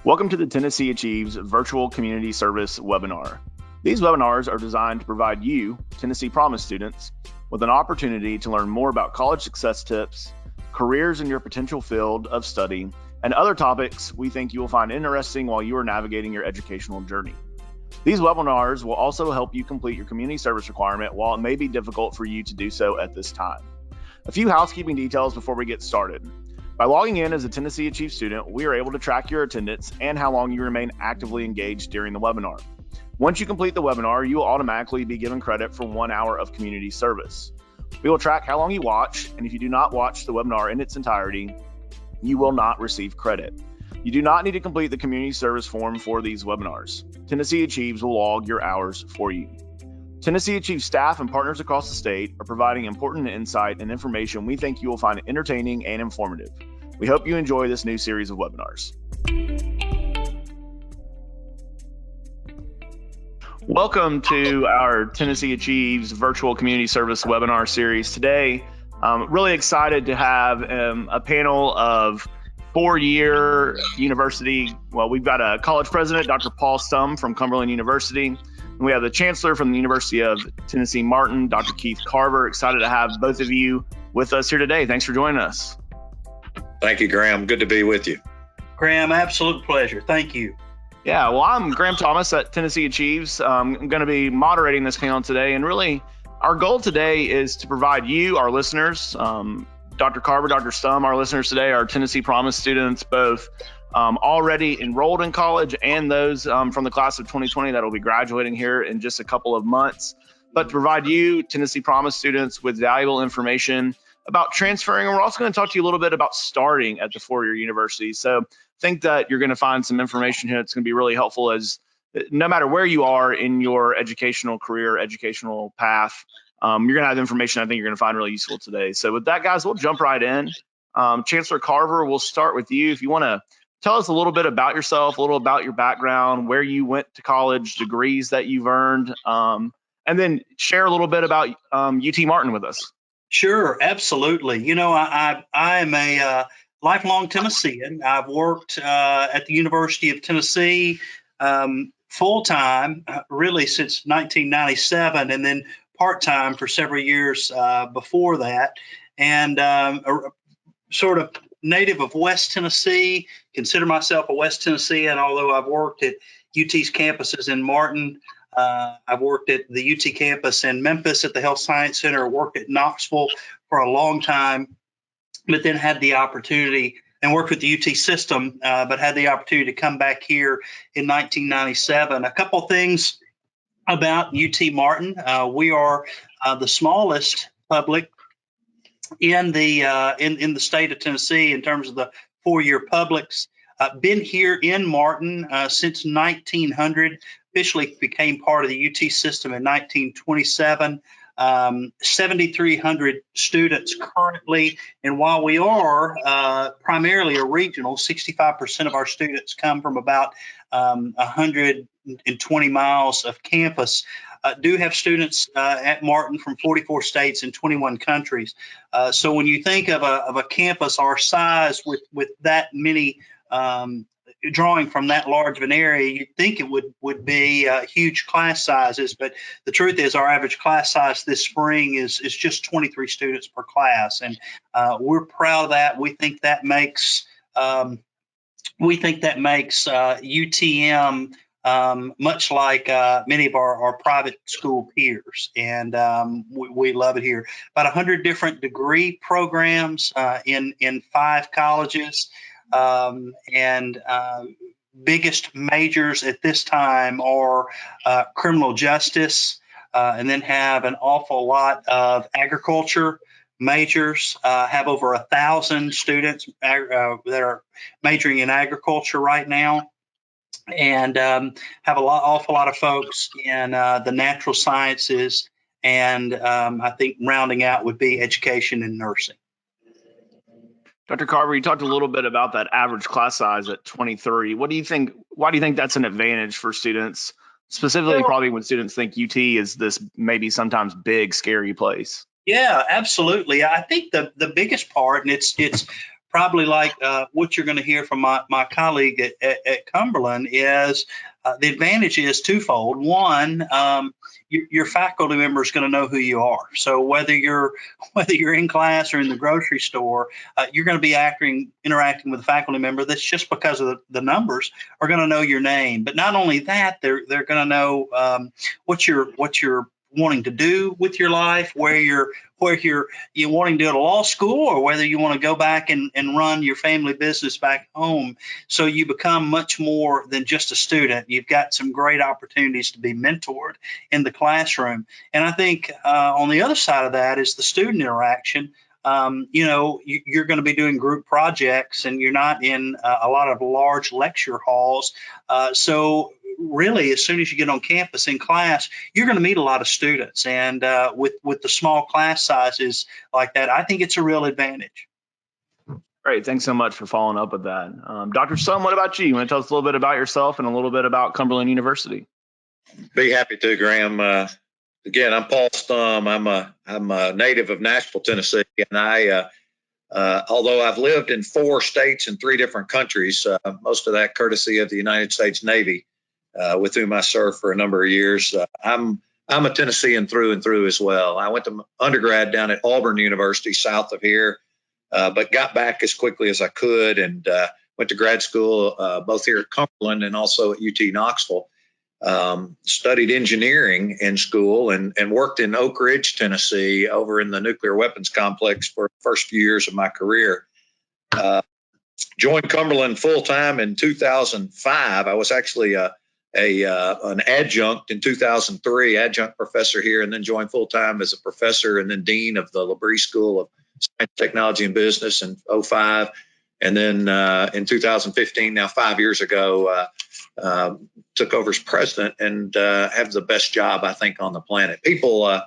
Welcome to the tnAchieves Virtual Community Service webinar. These webinars are designed to provide you, Tennessee Promise students, with an opportunity to learn more about college success tips, careers in your potential field of study, and other topics we think you will find interesting while you are navigating your educational journey. These webinars will also help you complete your community service requirement while it may be difficult for you to do so at this time. A few housekeeping details before we get started. By logging in as a tnAchieves student, we are able to track your attendance and how long you remain actively engaged during the webinar. Once you complete the webinar, you will automatically be given credit for 1 hour of community service. We will track how long you watch, and if you do not watch the webinar in its entirety, you will not receive credit. You do not need to complete the community service form for these webinars. tnAchieves will log your hours for you. tnAchieves staff and partners across the state are providing important insight and information we think you will find entertaining and informative. We hope you enjoy this new series of webinars. Welcome to our tnAchieves Virtual Community Service webinar series. Today, I'm really excited to have a panel of four-year university. Well, we've got a college president, Dr. Paul Stumb from Cumberland University. And we have the Chancellor from the University of Tennessee, Martin, Dr. Keith Carver. Excited to have both of you with us here today. Thanks for joining us. Thank you, Graham. Good to be with you. Graham, absolute pleasure. Thank you. Yeah, well, I'm Graham Thomas at tnAchieves. I'm going to be moderating this panel today. And really, our goal today is to provide you, our listeners, Dr. Carver, Dr. Stumb, our listeners today are Tennessee Promise students, both already enrolled in college and those from the class of 2020 that will be graduating here in just a couple of months. But to provide you, Tennessee Promise students, with valuable information about transferring. And we're also going to talk to you a little bit about starting at the four-year university. So I think that you're going to find some information here that's going to be really helpful as no matter where you are in your educational career, educational path, you're going to have information I think you're going to find really useful today. So with that, guys, we'll jump right in. Chancellor Carver, we'll start with you. If you want to tell us a little bit about yourself, a little about your background, where you went to college, degrees that you've earned, and then share a little bit about UT Martin with us. Sure, absolutely. You know, I am a lifelong Tennessean. I've worked at the University of Tennessee full-time, really since 1997, and then part-time for several years before that. And sort of native of West Tennessee, consider myself a West Tennessean, although I've worked at UT's campuses in Martin. I've worked at the UT campus in Memphis at the Health Science Center, worked at Knoxville for a long time, but then had the opportunity and worked with the UT system, but had the opportunity to come back here in 1997. A couple things about UT Martin. We are the smallest public in the state of Tennessee in terms of the four-year publics. Been here in Martin since 1900. Officially became part of the UT system in 1927. 7,300 students currently, and while we are primarily a regional, 65% of our students come from about 120 miles of campus. Do have students at Martin from 44 states and 21 countries. So when you think of a campus our size with that many drawing from that large of an area, you'd think it would be huge class sizes, but the truth is our average class size this spring is just 23 students per class, and we're proud of that. We think that makes UTM much like many of our private school peers, and we love it here. About 100 different degree programs in 5 colleges. And biggest majors at this time are criminal justice, and then have an awful lot of agriculture majors. Have over 1,000 students that are majoring in agriculture right now, and have awful lot of folks in the natural sciences, and I think rounding out would be education and nursing. Dr. Carver, you talked a little bit about that average class size at 23. What do you think? Why do you think that's an advantage for students, specifically probably when students think UT is this maybe sometimes big, scary place? Yeah, absolutely. I think the biggest part, and it's probably like what you're going to hear from my colleague at Cumberland is the advantage is twofold. One, your faculty member is going to know who you are. So whether you're in class or in the grocery store, you're going to be interacting with a faculty member that's just because of the numbers are going to know your name. But not only that, they're going to know what you're wanting to do with your life, where you're wanting to go to law school, or whether you want to go back and run your family business back home. So you become much more than just a student. You've got some great opportunities to be mentored in the classroom. And I think on the other side of that is the student interaction. You're going to be doing group projects, and you're not in a lot of large lecture halls. So really, as soon as you get on campus in class, you're going to meet a lot of students. And with the small class sizes like that, I think it's a real advantage. Great. Thanks so much for following up with that. Dr. Stumb, what about you? You want to tell us a little bit about yourself and a little bit about Cumberland University? Be happy to, Graham. Again, I'm Paul Stumb. I'm a native of Nashville, Tennessee, and I, although I've lived in 4 states and 3 different countries, most of that courtesy of the United States Navy, with whom I served for a number of years. I'm a Tennessean through and through as well. I went to undergrad down at Auburn University, south of here, but got back as quickly as I could, and went to grad school both here at Cumberland and also at UT Knoxville. Studied engineering in school and worked in Oak Ridge, Tennessee, over in the nuclear weapons complex for the first few years of my career. Joined Cumberland full time in 2005. I was actually an adjunct in 2003, adjunct professor here, and then joined full time as a professor and then dean of the Labrie School of Science, Technology, and Business in 2005. And then in 2015, now 5 years ago, took over as president and have the best job, I think, on the planet. People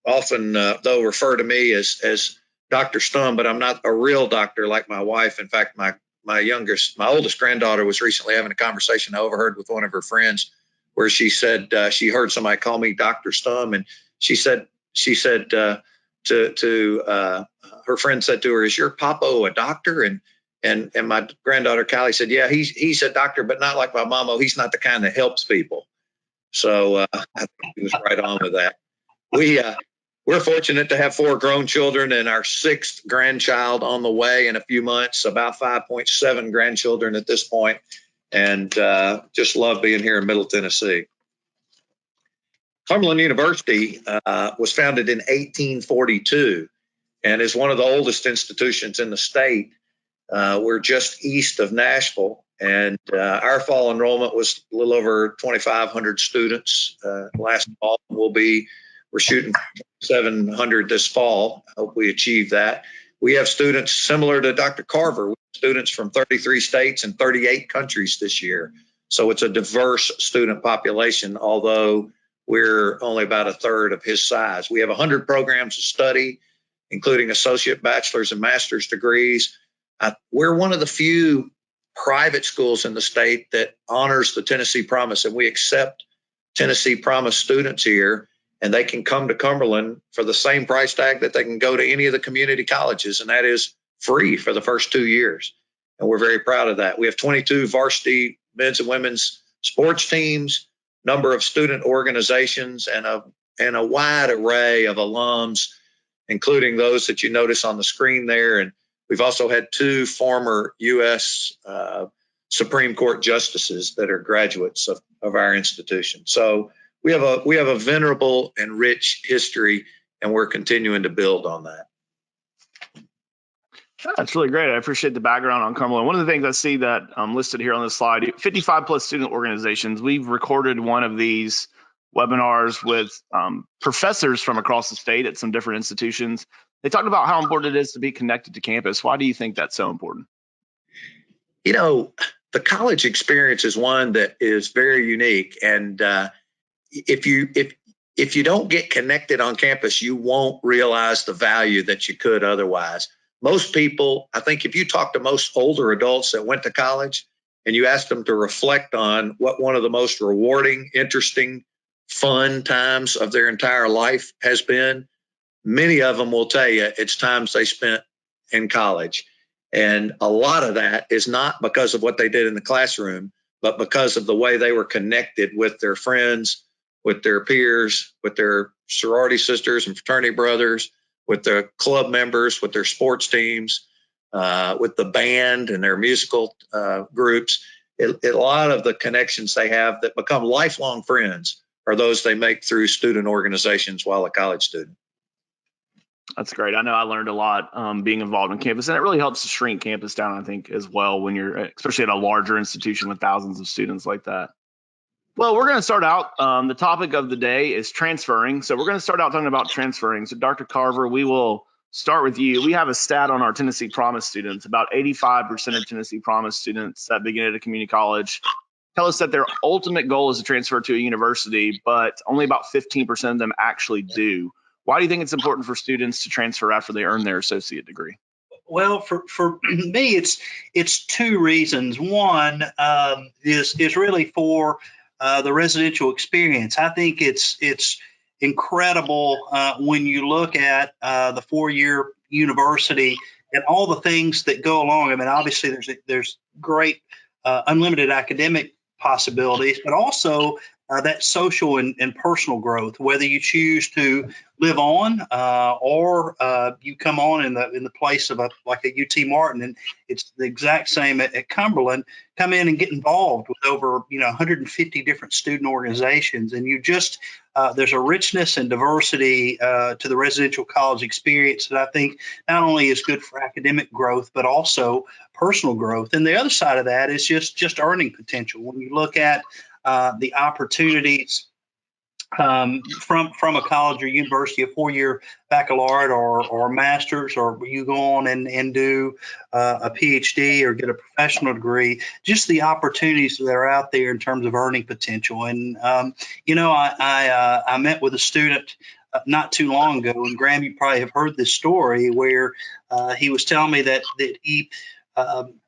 often, though, refer to me as Dr. Stumb, but I'm not a real doctor like my wife. In fact, my oldest granddaughter was recently having a conversation I overheard with one of her friends where she said she heard somebody call me Dr. Stumb, and she said to her friend said to her, "Is your papa a doctor?" And my granddaughter Callie said, "Yeah, he's a doctor, but not like my mama. He's not the kind that helps people." So I think he was right on with that. We're fortunate to have 4 grown children and our 6th grandchild on the way in a few months, about 5.7 grandchildren at this point, and just love being here in Middle Tennessee. Cumberland University was founded in 1842 and is one of the oldest institutions in the state. We're just east of Nashville, and our fall enrollment was a little over 2,500 students last fall. We're shooting 700 this fall. I hope we achieve that. We have students similar to Dr. Carver. We have students from 33 states and 38 countries this year. So it's a diverse student population, although we're only about a third of his size. We have 100 programs of study, including associate, bachelor's, and master's degrees. We're one of the few private schools in the state that honors the Tennessee Promise, and we accept Tennessee Promise students here, and they can come to Cumberland for the same price tag that they can go to any of the community colleges, and that is free for the first 2 years. And we're very proud of that. We have 22 varsity men's and women's sports teams, number of student organizations, and a wide array of alums, including those that you notice on the screen there. And we've also had 2 former U.S. Supreme Court justices that are graduates of our institution. So we have a venerable and rich history, and we're continuing to build on that. That's really great. I appreciate the background on Cumberland. One of the things I see that listed here on this slide, 55 plus student organizations. We've recorded one of these webinars with professors from across the state at some different institutions. They talked about how important it is to be connected to campus. Why do you think that's so important? You know, the college experience is one that is very unique. And if you don't get connected on campus, you won't realize the value that you could otherwise. Most people, I think if you talk to most older adults that went to college and you ask them to reflect on what one of the most rewarding, interesting, fun times of their entire life has been, many of them will tell you it's times they spent in college. And a lot of that is not because of what they did in the classroom, but because of the way they were connected with their friends, with their peers, with their sorority sisters and fraternity brothers, with their club members, with their sports teams, with the band and their musical groups. A lot of the connections they have that become lifelong friends are those they make through student organizations while a college student. That's great. I know I learned a lot being involved on campus, and it really helps to shrink campus down, I think, as well, when you're especially at a larger institution with thousands of students like that. Well, we're going to start out. The topic of the day is transferring. So we're going to start out talking about transferring. So Dr. Carver, we will start with you. We have a stat on our Tennessee Promise students. About 85% of Tennessee Promise students that begin at a community college tell us that their ultimate goal is to transfer to a university, but only about 15% of them actually do. Why do you think it's important for students to transfer after they earn their associate degree? Well, for me, it's two reasons. One is really for the residential experience. I think it's incredible when you look at the 4-year university and all the things that go along. I mean, obviously there's great unlimited academic possibilities, but also that social and personal growth, whether you choose to live on or you come on in the place of like a UT Martin, and it's the exact same at Cumberland. Come in and get involved with over 150 different student organizations, and you just there's a richness and diversity to the residential college experience that I think not only is good for academic growth but also personal growth. And the other side of that is just earning potential. When you look at the opportunities from a college or university, a 4-year baccalaureate or master's, or you go on and do a PhD or get a professional degree, just the opportunities that are out there in terms of earning potential. And, I met with a student not too long ago, and Graham, you probably have heard this story, where he was telling me that he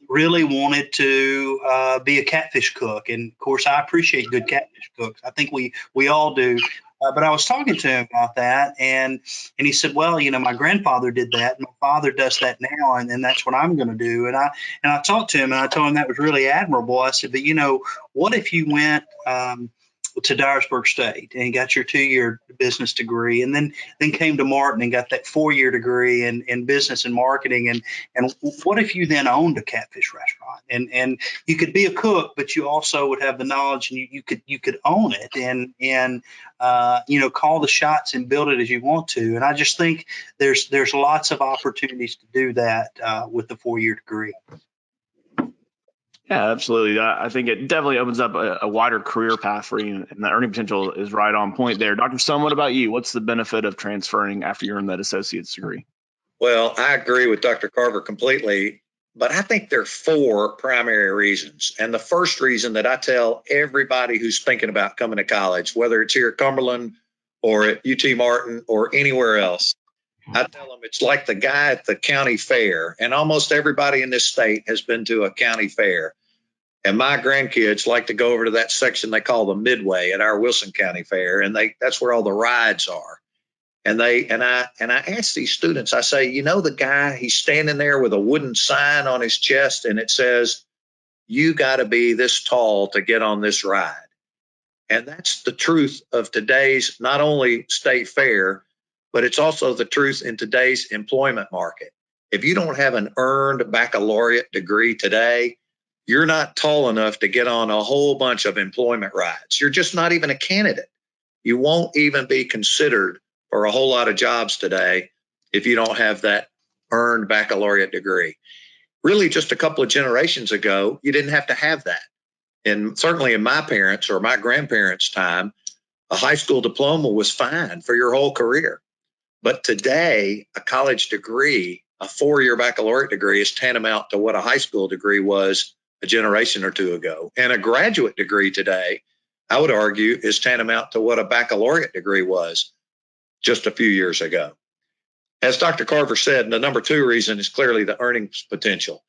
really wanted to be a catfish cook. And of course, I appreciate good catfish cooks. I think we all do. But I was talking to him about that, and he said, well, my grandfather did that, and my father does that now, and that's what I'm going to do. And I talked to him, and I told him that was really admirable. I said, but what if you went to Dyersburg State and got your 2-year business degree, and then came to Martin and got that 4-year degree in business and marketing, and what if you then owned a catfish restaurant, and you could be a cook, but you also would have the knowledge, and you could own it and call the shots and build it as you want to. And I just think there's lots of opportunities to do that with the 4-year degree. Yeah, absolutely. I think it definitely opens up a wider career path for you, and the earning potential is right on point there. Dr. Stumb, what about you? What's the benefit of transferring after you earn that associate's degree? Well, I agree with Dr. Carver completely, but I think there are 4 primary reasons. And the first reason that I tell everybody who's thinking about coming to college, whether it's here at Cumberland or at UT Martin or anywhere else, I tell them it's like the guy at the county fair, and almost everybody in this state has been to a county fair. And my grandkids like to go over to that section they call the Midway at our Wilson County Fair, and that's where all the rides are. And I ask these students, I say, the guy, he's standing there with a wooden sign on his chest, and it says, you got to be this tall to get on this ride. And that's the truth of today's not only state fair, but it's also the truth in today's employment market. If you don't have an earned baccalaureate degree today, you're not tall enough to get on a whole bunch of employment rides. You're just not even a candidate. You won't even be considered for a whole lot of jobs today if you don't have that earned baccalaureate degree. Really, just a couple of generations ago, you didn't have to have that. And certainly in my parents' or my grandparents' time, a high school diploma was fine for your whole career. But today, a college degree, a 4-year baccalaureate degree, is tantamount to what a high school degree was a generation or two ago. And a graduate degree today, I would argue, is tantamount to what a baccalaureate degree was just a few years ago. As Dr. Carver said, the number 2 reason is clearly the earnings potential.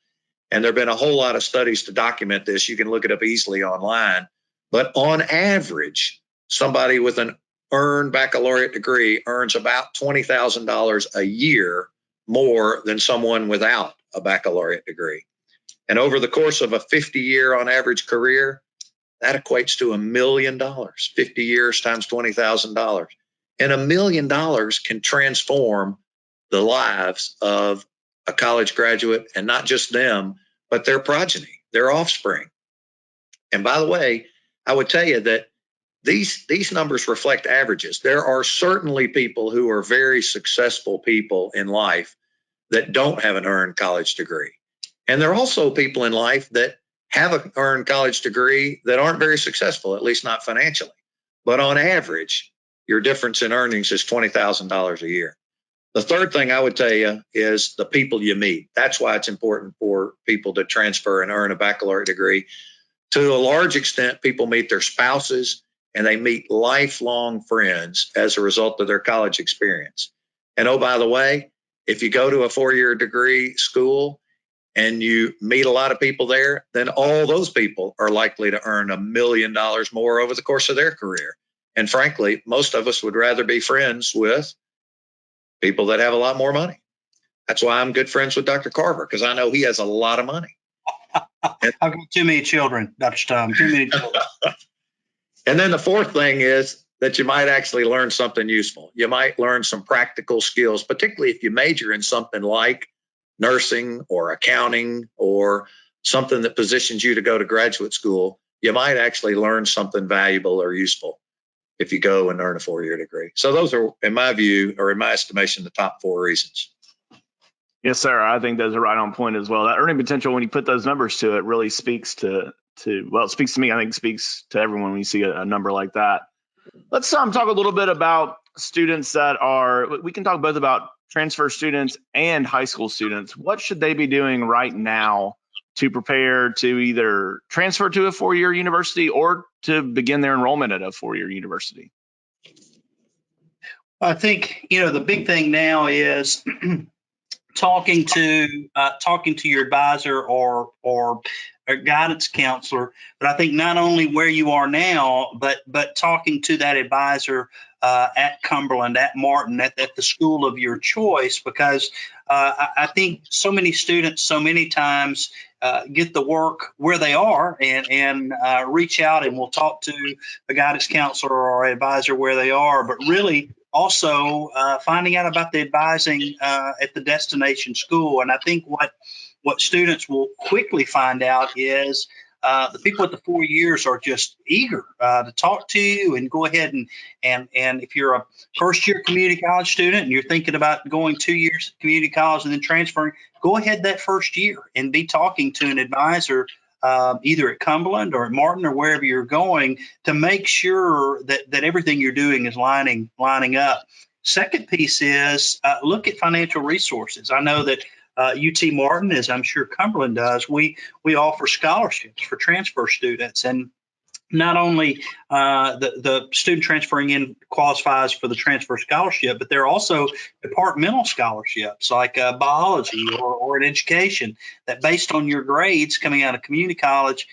And there have been a whole lot of studies to document this. You can look it up easily online. But on average, somebody with an earned baccalaureate degree earns about $20,000 a year more than someone without a baccalaureate degree. And over the course of a 50-year on average career, that equates to $1 million, 50 years times $20,000. And $1 million can transform the lives of a college graduate, and not just them, but their progeny, their offspring. And by the way, I would tell you that these numbers reflect averages. There are certainly people who are very successful people in life that don't have an earned college degree. And there are also people in life that have an earned college degree that aren't very successful, at least not financially. But on average, your difference in earnings is $20,000 a year. The third thing I would tell you is the people you meet. That's why it's important for people to transfer and earn a baccalaureate degree. To a large extent, people meet their spouses and they meet lifelong friends as a result of their college experience. And oh, by the way, if you go to a 4-year degree school and you meet a lot of people there, then all those people are likely to earn $1 million more over the course of their career. And frankly, most of us would rather be friends with people that have a lot more money. That's why I'm good friends with Dr. Carver, because I know he has a lot of money. I've got too many children, Dr. Stumb, too many children. And then the fourth thing is that you might actually learn something useful. You might learn some practical skills, particularly if you major in something like nursing or accounting or something that positions you to go to graduate school. You might actually learn something valuable or useful if you go and earn a 4-year degree. So those are, in my view, or in my estimation, the top 4 reasons. Yes, sir. I think those are right on point as well. That earning potential, when you put those numbers to it, really speaks to well, it speaks to me. I think it speaks to everyone when you see a number like that. Let's talk a little bit about students that are, we can talk both about transfer students and high school students. What should they be doing right now to prepare to either transfer to a 4-year university or to begin their enrollment at a 4-year university? I think, the big thing now is talking to your advisor or a guidance counselor. But I think not only where you are now, but talking to that advisor at Cumberland, at Martin, at the school of your choice, because I think so many students so many times get the work where they are and reach out and we'll talk to a guidance counselor or advisor where they are, but really also finding out about the advising at the destination school. And I think what students will quickly find out is the people at the 4 years are just eager to talk to you and go ahead and if you're a first-year community college student and you're thinking about going 2 years at community college and then transferring, go ahead that first year and be talking to an advisor either at Cumberland or at Martin or wherever you're going to make sure that everything you're doing is lining up. Second piece is look at financial resources. I know that UT Martin, as I'm sure Cumberland does, we offer scholarships for transfer students, and not only the student transferring in qualifies for the transfer scholarship, but there are also departmental scholarships like biology or an education that based on your grades coming out of community college,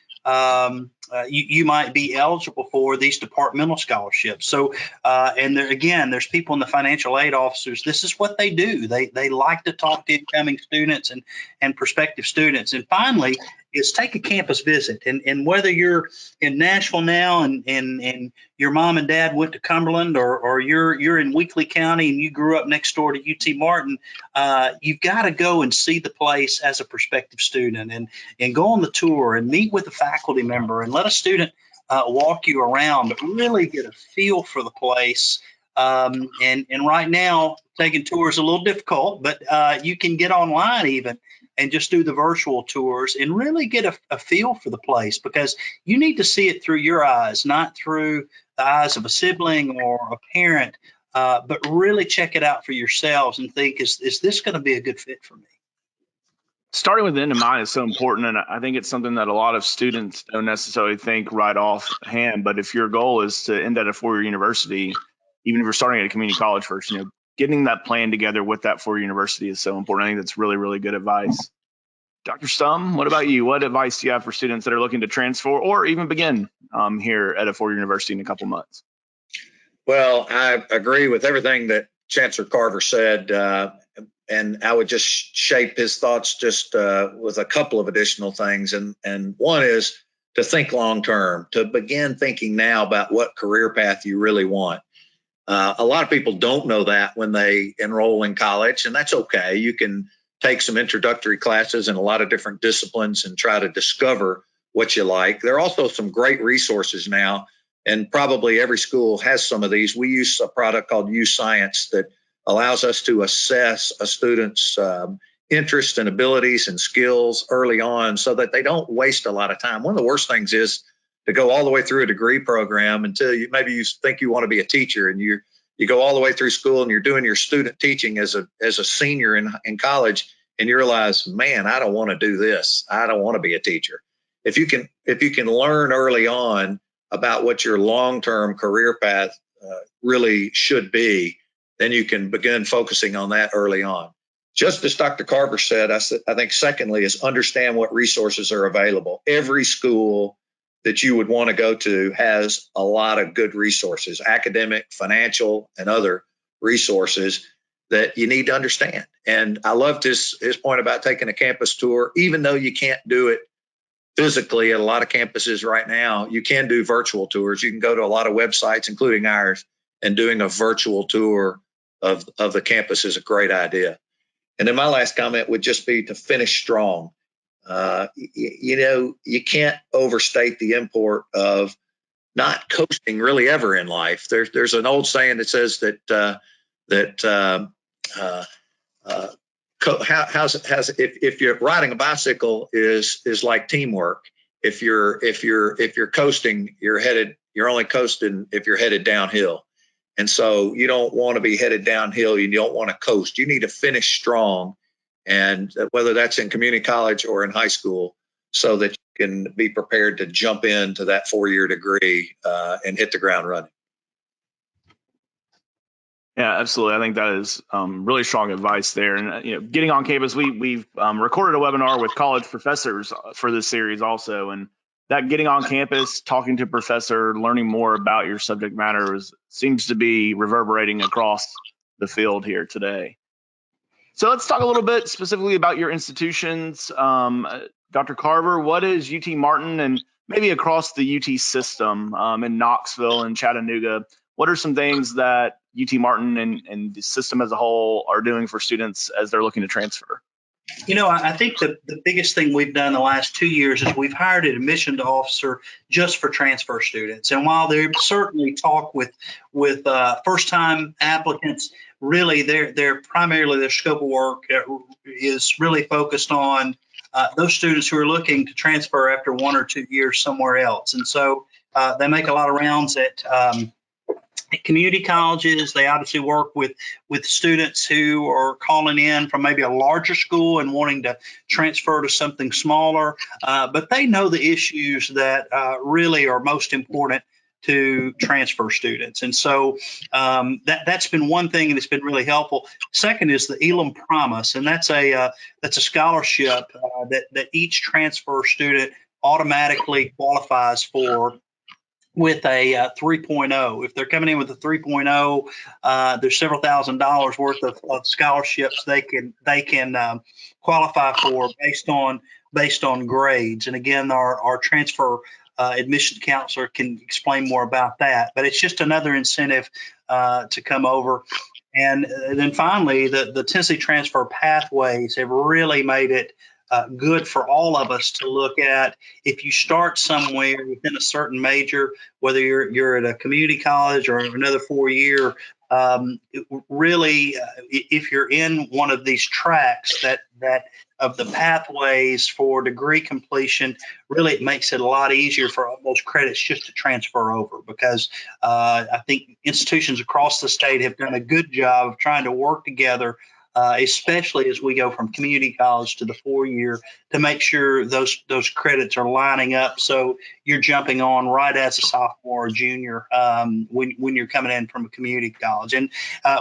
you might be eligible for these departmental scholarships. So, and there's people in the financial aid officers. This is what they do. They like to talk to incoming students and prospective students. And finally, is take a campus visit. And whether you're in Nashville now and your mom and dad went to Cumberland or you're in Weakley County and you grew up next door to UT Martin, you've got to go and see the place as a prospective student and go on the tour and meet with a faculty member and let a student walk you around, but really get a feel for the place. And right now, taking tours is a little difficult, but you can get online even and just do the virtual tours and really get a feel for the place, because you need to see it through your eyes, not through the eyes of a sibling or a parent, but really check it out for yourselves and think, is this going to be a good fit for me? Starting with the end in mind is so important, and I think it's something that a lot of students don't necessarily think right offhand. But if your goal is to end at a 4-year university, even if you're starting at a community college first, getting that plan together with that 4-year university is so important. I think that's really, really good advice. Dr. Stumb, what about you? What advice do you have for students that are looking to transfer or even begin here at a 4-year university in a couple months? Well, I agree with everything that Chancellor Carver said, and I would just shape his thoughts just with a couple of additional things. And one is to think long term, to begin thinking now about what career path you really want. A lot of people don't know that when they enroll in college, and that's okay. You can take some introductory classes in a lot of different disciplines and try to discover what you like. There are also some great resources now, and probably every school has some of these. We use a product called UScience that allows us to assess a student's interests and abilities and skills early on so that they don't waste a lot of time. One of the worst things is to go all the way through a degree program until maybe you think you want to be a teacher, and you go all the way through school and you're doing your student teaching as a senior in college, and you realize, man, I don't want to do this. I don't want to be a teacher. If you can learn early on about what your long-term career path really should be, then you can begin focusing on that early on. Just as Dr. Carver said, I think secondly is understand what resources are available. Every school that you would want to go to has a lot of good resources, academic, financial, and other resources that you need to understand. And I loved his point about taking a campus tour. Even though you can't do it physically at a lot of campuses right now, you can do virtual tours. You can go to a lot of websites, including ours, and doing a virtual tour of the campus is a great idea. And then my last comment would just be to finish strong. You can't overstate the import of not coasting really ever in life. There's an old saying that says that if you're riding a bicycle is like teamwork. If you're coasting, you're only coasting if you're headed downhill. And so you don't want to be headed downhill. You don't want to coast. You need to finish strong, and whether that's in community college or in high school, so that you can be prepared to jump into that 4-year degree and hit the ground running. Yeah, absolutely. I think that is really strong advice there. And getting on campus, we've recorded a webinar with college professors for this series also, and that getting on campus, talking to a professor, learning more about your subject matter seems to be reverberating across the field here today. So let's talk a little bit specifically about your institutions. Dr. Carver, what is UT Martin and maybe across the UT system in Knoxville and Chattanooga? What are some things that UT Martin and the system as a whole are doing for students as they're looking to transfer? I think the biggest thing we've done the last 2 years is we've hired an admissions officer just for transfer students. And while they certainly talk with first-time applicants, really their primarily their scope of work is really focused on those students who are looking to transfer after 1 or 2 years somewhere else. And so they make a lot of rounds at community colleges. They obviously work with students who are calling in from maybe a larger school and wanting to transfer to something smaller, but they know the issues that really are most important to transfer students. And so that's been one thing that's been really helpful. Second is the Elam Promise, and that's a scholarship that each transfer student automatically qualifies for with a 3.0. If they're coming in with a 3.0, there's several $1,000s worth of scholarships they can qualify for based on grades. And again, our transfer admissions counselor can explain more about that. But it's just another incentive to come over. And then finally, the Tennessee transfer pathways have really made it good for all of us to look at. If you start somewhere within a certain major, whether you're at a community college or another 4-year, really, if you're in one of these tracks that of the pathways for degree completion, really it makes it a lot easier for those credits just to transfer over, because I think institutions across the state have done a good job of trying to work together, especially as we go from community college to the 4-year, to make sure those credits are lining up so you're jumping on right as a sophomore or junior when you're coming in from a community college. And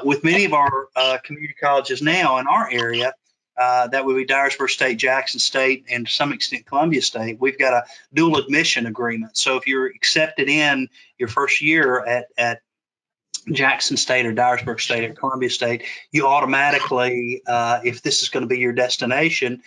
with many of our community colleges now in our area, that would be Dyersburg State, Jackson State, and to some extent Columbia State, we've got a dual admission agreement. So if you're accepted in your first year at Jackson State or Dyersburg State or Columbia State, you automatically, if this is going to be your destination,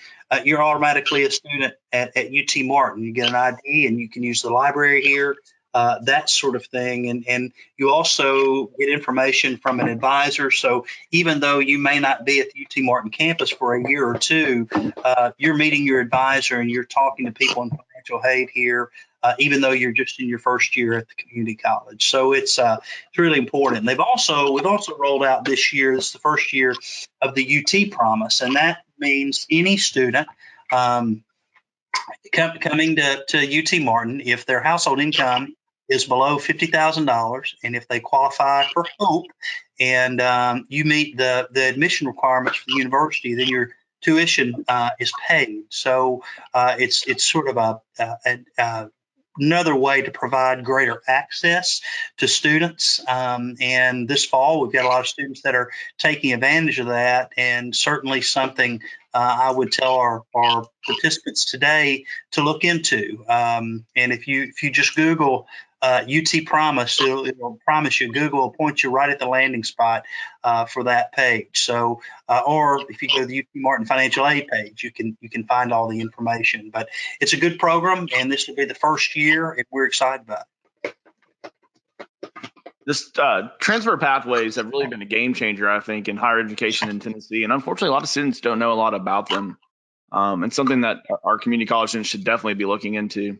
you're automatically a student at UT Martin. You get an ID and you can use the library here, that sort of thing. And you also get information from an advisor. So even though you may not be at the UT Martin campus for a year or two, you're meeting your advisor and you're talking to people in financial aid here. Even though you're just in your first year at the community college. So it's really important. And we've also rolled out this year, this is the first year of the UT Promise, and that means any student coming to UT Martin, if their household income is below $50,000, and if they qualify for HOPE and you meet the admission requirements for the university, then your tuition is paid. So it's sort of another way to provide greater access to students. And this fall, we've got a lot of students that are taking advantage of that, and certainly something I would tell our participants today to look into. And if you just Google UT Promise, it'll promise you. Google will point you right at the landing spot for that page. So, or if you go to the UT Martin Financial Aid page, you can find all the information. But it's a good program, and this will be the first year, and we're excited about it. This transfer pathways have really been a game changer, I think, in higher education in Tennessee. And unfortunately, a lot of students don't know a lot about them. And something that our community college students should definitely be looking into.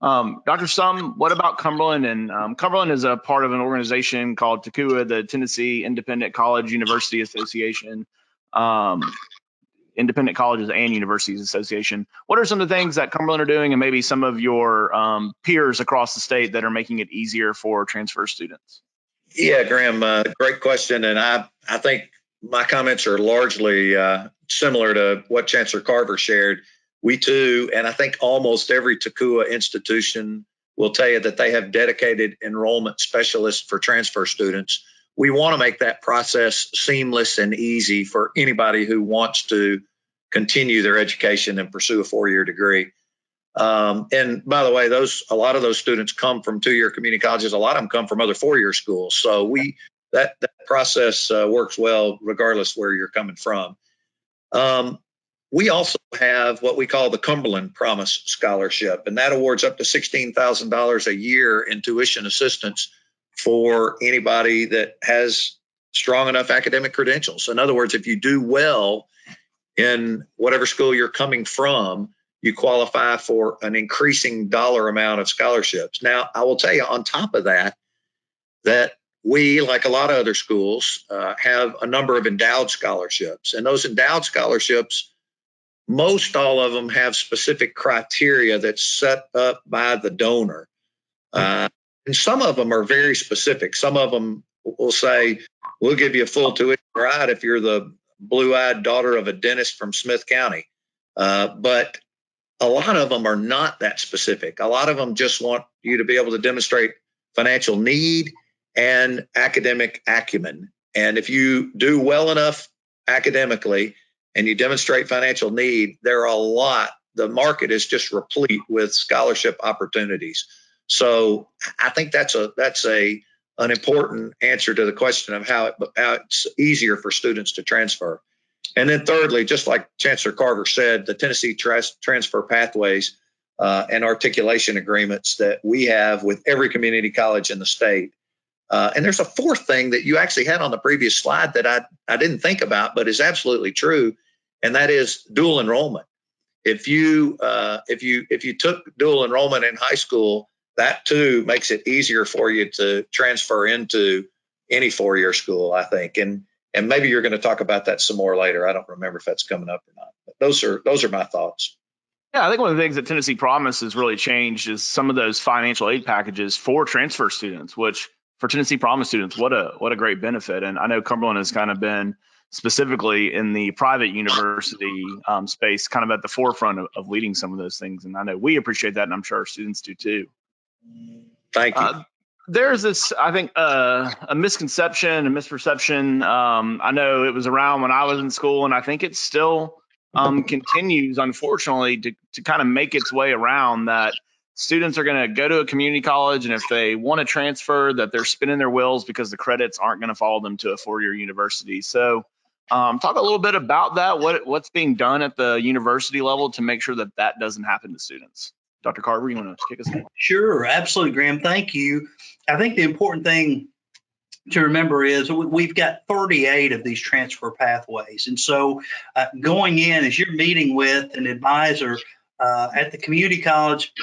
Dr. Stumb, what about Cumberland? And Cumberland is a part of an organization called TCUA, the Tennessee Independent College University Association, Independent Colleges and Universities Association. What are some of the things that Cumberland are doing, and maybe some of your peers across the state that are making it easier for transfer students? Yeah, Graham, great question. And I think my comments are largely similar to what Chancellor Carver shared. We too, and I think almost every TCUA institution will tell you that they have dedicated enrollment specialists for transfer students. We want to make that process seamless and easy for anybody who wants to continue their education and pursue a four-year degree. And by the way, a lot of those students come from two-year community colleges. A lot of them come from other four-year schools. So that process works well regardless where you're coming from. We also have what we call the Cumberland Promise Scholarship, and that awards up to $16,000 a year in tuition assistance for anybody that has strong enough academic credentials. In other words, if you do well in whatever school you're coming from, you qualify for an increasing dollar amount of scholarships. Now, I will tell you on top of that we, like a lot of other schools, have a number of endowed scholarships. And those endowed scholarships, most all of them have specific criteria that's set up by the donor. And some of them are very specific. Some of them will say, we'll give you a full tuition ride if you're the blue-eyed daughter of a dentist from Smith County. But a lot of them are not that specific. A lot of them just want you to be able to demonstrate financial need and academic acumen. And if you do well enough academically and you demonstrate financial need, the market is just replete with scholarship opportunities. So I think that's an important answer to the question of how it's easier for students to transfer. And then thirdly, just like Chancellor Carver said, the Tennessee transfer pathways and articulation agreements that we have with every community college in the state. And there's a fourth thing that you actually had on the previous slide that I didn't think about, but is absolutely true, and that is dual enrollment. If you took dual enrollment in high school, that too makes it easier for you to transfer into any four-year school, I think. And maybe you're going to talk about that some more later. I don't remember if that's coming up or not. But those are my thoughts. Yeah, I think one of the things that Tennessee Promise has really changed is some of those financial aid packages for transfer students, which for Tennessee Promise students, what a great benefit. And I know Cumberland has kind of been specifically in the private university space, kind of at the forefront of leading some of those things. And I know we appreciate that, and I'm sure our students do too. Thank you. There's this, I think, a misconception, a misperception. I know it was around when I was in school, and I think it still continues, unfortunately, to kind of make its way around that students are going to go to a community college, and if they want to transfer, that they're spinning their wheels because the credits aren't going to follow them to a four-year university. So talk a little bit about that, what's being done at the university level to make sure that that doesn't happen to students. Dr. Carver, you want to kick us in? Sure, absolutely, Graham. Thank you. I think the important thing to remember is we've got 38 of these transfer pathways. And so going in, as you're meeting with an advisor at the community college,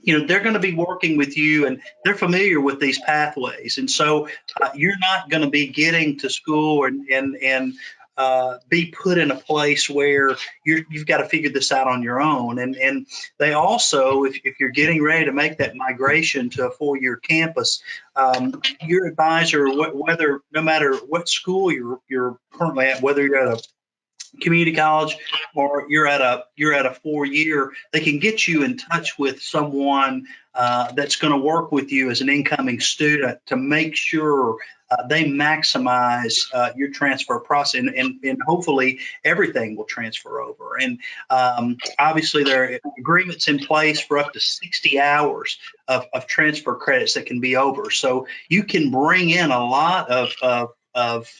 they're going to be working with you and they're familiar with these pathways. And so you're not going to be getting to school and be put in a place where you've got to figure this out on your own. And they also, if you're getting ready to make that migration to a four-year campus, your advisor, whether no matter what school you're currently at, whether you're at a community college or you're at a four-year, they can get you in touch with someone that's going to work with you as an incoming student to make sure they maximize your transfer process, and hopefully everything will transfer over. And obviously there are agreements in place for up to 60 hours of transfer credits that can be over. So you can bring in a lot of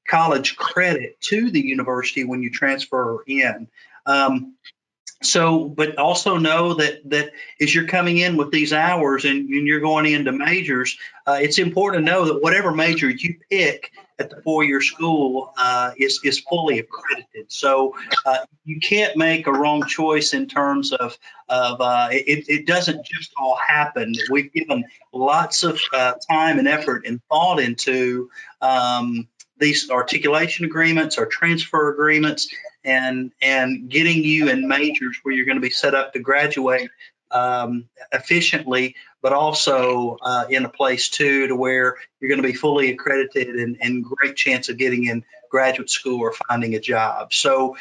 college credit to the university when you transfer in. But also know that as you're coming in with these hours and you're going into majors, it's important to know that whatever major you pick at the four-year school is fully accredited. So you can't make a wrong choice in terms of it doesn't just all happen. We've given lots of time and effort and thought into these articulation agreements or transfer agreements and getting you in majors where you're going to be set up to graduate efficiently, but also in a place too to where you're going to be fully accredited and great chance of getting in graduate school or finding a job. So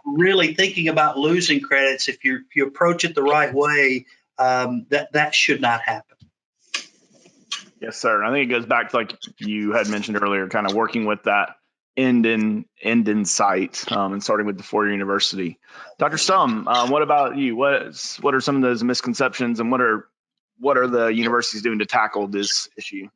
really thinking about losing credits, if you approach it the right way, that should not happen. Yes, sir. I think it goes back to, like you had mentioned earlier, kind of working with that end in sight and starting with the four-year university. Dr. Stumb, what about you? What are some of those misconceptions, and what are the universities doing to tackle this issue?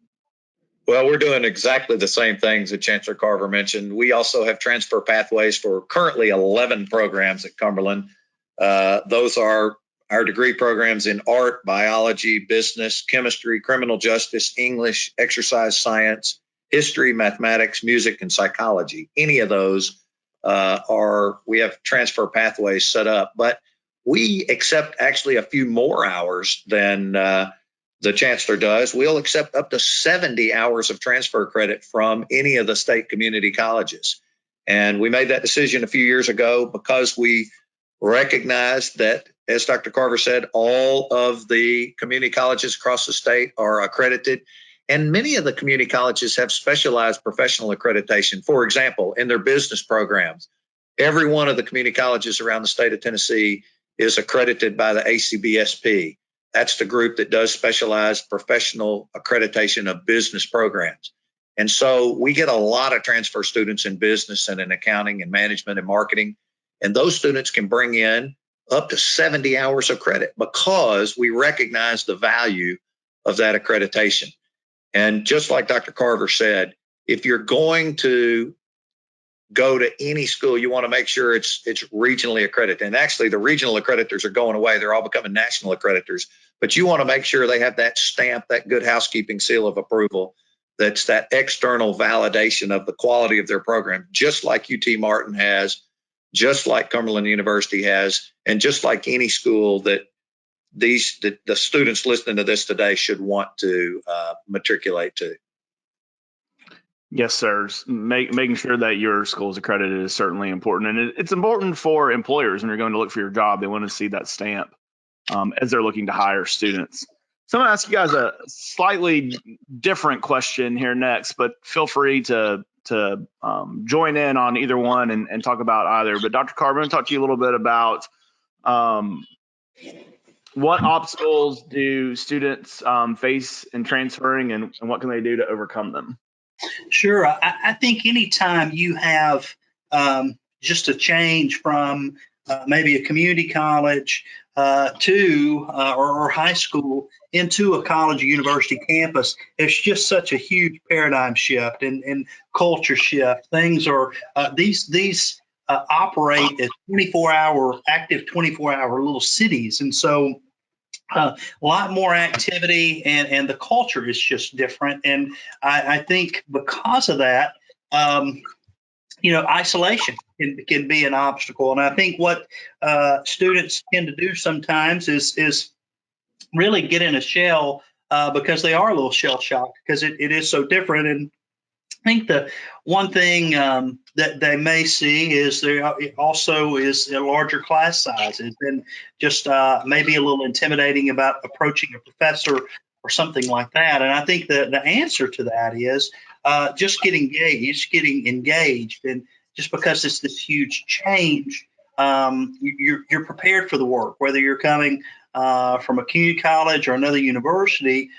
Well, we're doing exactly the same things that Chancellor Carver mentioned. We also have transfer pathways for currently 11 programs at Cumberland. Those are our degree programs in art, biology, business, chemistry, criminal justice, English, exercise science, history, mathematics, music, and psychology. Any of those we have transfer pathways set up, but we accept actually a few more hours than the chancellor does. We'll accept up to 70 hours of transfer credit from any of the state community colleges. And we made that decision a few years ago because we recognized that, as Dr. Carver said, all of the community colleges across the state are accredited. And many of the community colleges have specialized professional accreditation. For example, in their business programs, every one of the community colleges around the state of Tennessee is accredited by the ACBSP. That's the group that does specialized professional accreditation of business programs. And so we get a lot of transfer students in business and in accounting and management and marketing. And those students can bring in up to 70 hours of credit because we recognize the value of that accreditation. And just like Dr. Carver said, if you're going to go to any school, you want to make sure it's regionally accredited. And actually, the regional accreditors are going away. They're all becoming national accreditors. But you want to make sure they have that stamp, that good housekeeping seal of approval. That's that external validation of the quality of their program, just like UT Martin has, just like Cumberland University has, and just like any school that the students listening to this today should want to matriculate to. Yes, sir. Making sure that your school is accredited is certainly important. And it's important for employers when you're going to look for your job. They want to see that stamp as they're looking to hire students. So I'm going to ask you guys a slightly different question here next, but feel free to join in on either one and talk about either. But Dr. Carver, I'm going to talk to you a little bit about what obstacles do students face in transferring, and what can they do to overcome them? Sure. I think anytime you have just a change from maybe a community college or high school into a college or university campus, it's just such a huge paradigm shift and culture shift. Things are these operate as active 24-hour little cities, and so a lot more activity, and the culture is just different. And I think because of that, isolation can be an obstacle. And I think what students tend to do sometimes is really get in a shell because they are a little shell shocked because it is so different. And I think the one thing that they may see is there also is a larger class sizes and just maybe a little intimidating about approaching a professor or something like that. And I think the answer to that is just getting engaged. And just because it's this huge change, you're prepared for the work, whether you're coming from a community college or another university.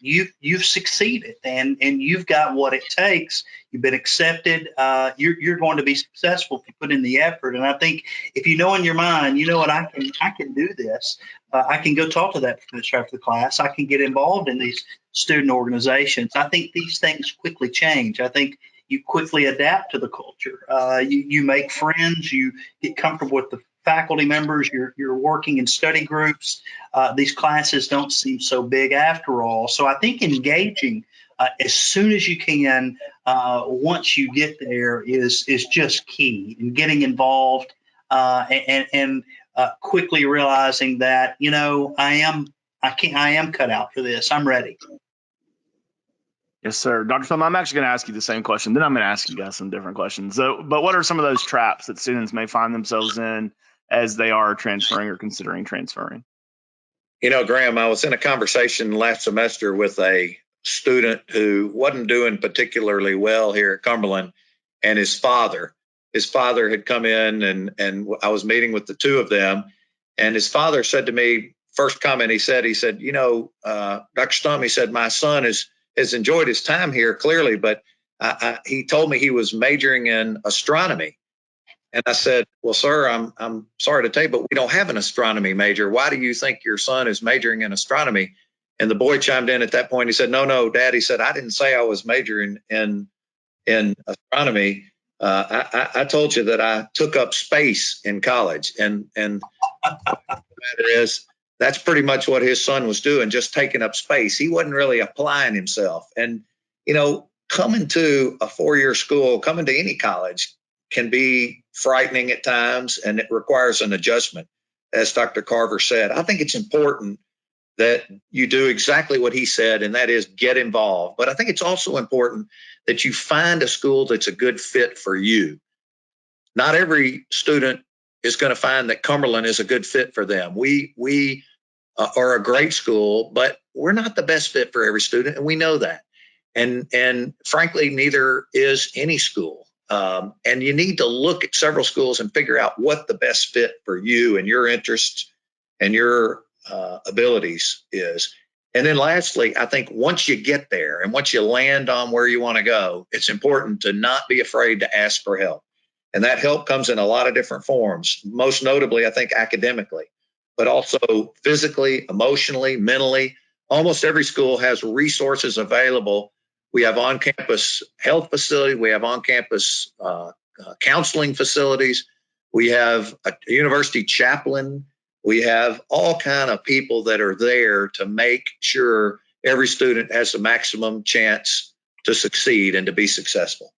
You've succeeded and you've got what it takes. You've been accepted. You're going to be successful if you put in the effort. And I think if you know in your mind, you know what, I can do this. I can go talk to that professor after the class. I can get involved in these student organizations. I think these things quickly change. I think you quickly adapt to the culture. You make friends. You get comfortable with the faculty members. You're working in study groups. These classes don't seem so big after all. So I think engaging as soon as you can, once you get there, is just key. And getting involved and quickly realizing that I am cut out for this. I'm ready. Yes, sir. Dr. Stumb, I'm actually going to ask you the same question. Then I'm going to ask you guys some different questions. But what are some of those traps that students may find themselves in as they are transferring or considering transferring? Graham, I was in a conversation last semester with a student who wasn't doing particularly well here at Cumberland, and his father had come in, and I was meeting with the two of them, and his father said to me, first comment, he said, Dr. Stumb, he said, my son has enjoyed his time here clearly, but he told me he was majoring in astronomy. And I said, well, sir, I'm sorry to tell you, but we don't have an astronomy major. Why do you think your son is majoring in astronomy? And the boy chimed in at that point. He said, no, Dad. He said, I didn't say I was majoring in astronomy. I told you that I took up space in college. And the matter is, that's pretty much what his son was doing, just taking up space. He wasn't really applying himself. And, coming to a four-year school, coming to any college can be frightening at times, and it requires an adjustment, as Dr. Carver said. I think it's important that you do exactly what he said, and that is get involved. But I think it's also important that you find a school that's a good fit for you. Not every student is going to find that Cumberland is a good fit for them. We are a great school, but we're not the best fit for every student, and we know that. And frankly, neither is any school. And you need to look at several schools and figure out what the best fit for you and your interests and your abilities is. And then lastly, I think once you get there and once you land on where you want to go, it's important to not be afraid to ask for help. And that help comes in a lot of different forms, most notably, I think, academically, but also physically, emotionally, mentally. Almost every school has resources available. We have on-campus health facilities. We have on-campus counseling facilities. We have a university chaplain. We have all kind of people that are there to make sure every student has the maximum chance to succeed and to be successful.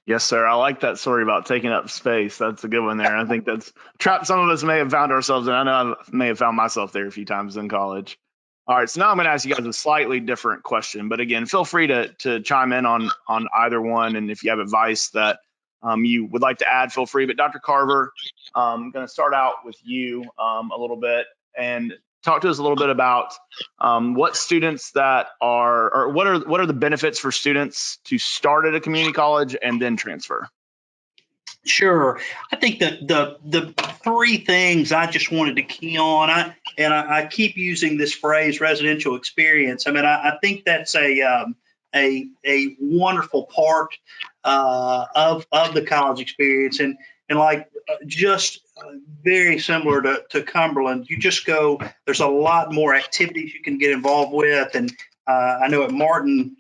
Yes, sir. I like that story about taking up space. That's a good one there. I think that's trap some of us may have found ourselves in. I know I may have found myself there a few times in college. All right, so now I'm going to ask you guys a slightly different question. But again, feel free to chime in on either one. And if you have advice that you would like to add, feel free. But Dr. Carver, I'm going to start out with you a little bit and talk to us a little bit about what students that are, or what are the benefits for students to start at a community college and then transfer? Sure. I think that the three things I just wanted to key on, I keep using this phrase, residential experience. I mean, I think that's a wonderful part of the college experience. And like just very similar to Cumberland. You just go, there's a lot more activities you can get involved with. And I know at Martin,